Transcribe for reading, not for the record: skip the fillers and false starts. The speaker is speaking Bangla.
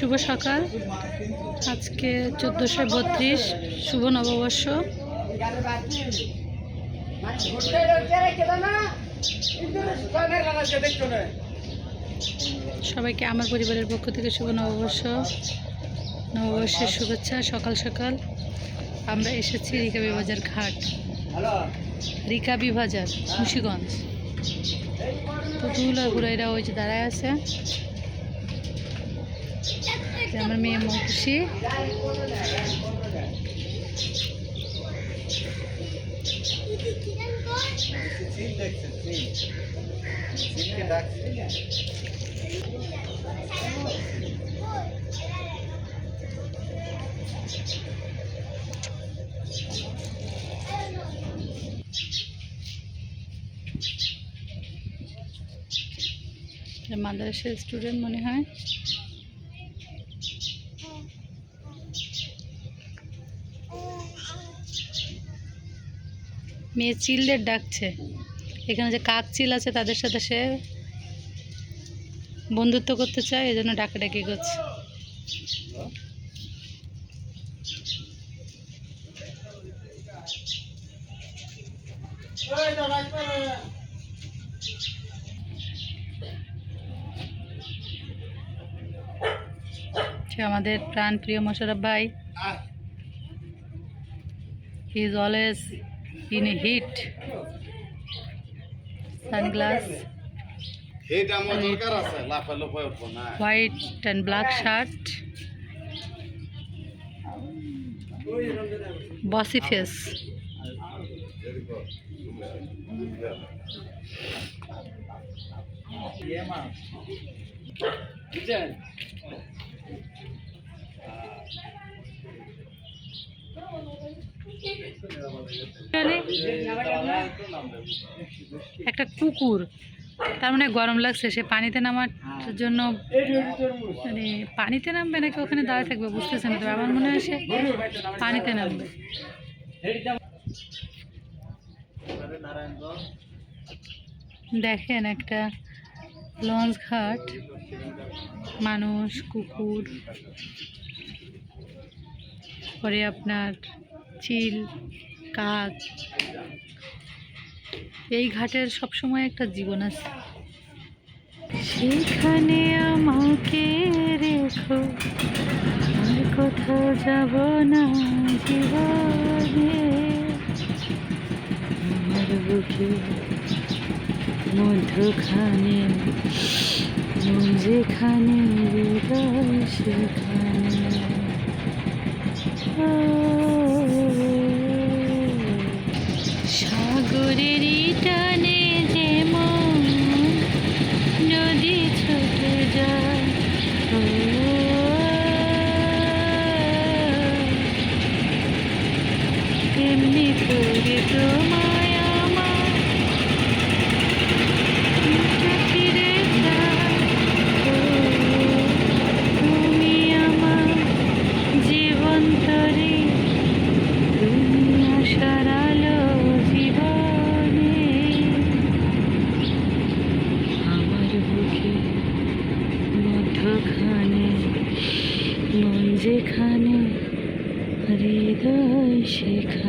শুভ সকাল। আজকে 1432 শুভ নববর্ষ। সবাইকে আমার পরিবারের পক্ষ থেকে শুভ নববর্ষের শুভেচ্ছা। সকাল সকাল আমরা এসেছি রিকাবি বাজার ঘাট, রিকাবি বাজার মুন্সিগঞ্জ। পুতুল আর হুরাইরা ওই যে দাঁড়ায় আছে। আমার মেয়ে মৌসি, মাদ্রাসার স্টুডেন্ট মনে হয়। মেয়ে চিলদের ডাকছে। এখানে যে কাক চিল আছে তাদের সাথে সে বন্ধুত্ব করতে চায়, এই জন্য ডাকাডাকি করছে। আমাদের প্রাণ প্রিয় মোশাররফ ভাই, he is always in a heat. Sunglass, white and black shirt, bossy face. একটা কুকুর, তার মানে গরম লাগছে, সে পানিতে নামার জন্য মানে পানিতে নামবে নাকি ওখানে দাঁড়িয়ে থাকবে বুঝতেছে না। তবে আমার মনে হয় সে পানিতে নামবে। দেখেন একটা লঞ্চ ঘাট, মানুষ, কুকুর, পরে আপনার চিল, কাক। এই ঘাটের সবসময় একটা জীবন আছে। সেখানে আমাকে রেখো, আর কোথাও যাব না জীবনে। আমার বুকে মধ্যখানে মন যেখানে, হৃদয় সেখানে। সাগরের টানে যেমন নদী ছুটে যায়, তেমনি করে তোমায় আমার ফিরে যায়। তুমি আমার জীবন তরে, তুমি আশার আলো জীবনে। আমার বুকে মধ্যখানে মন যেখানে, হৃদয় সেখানে।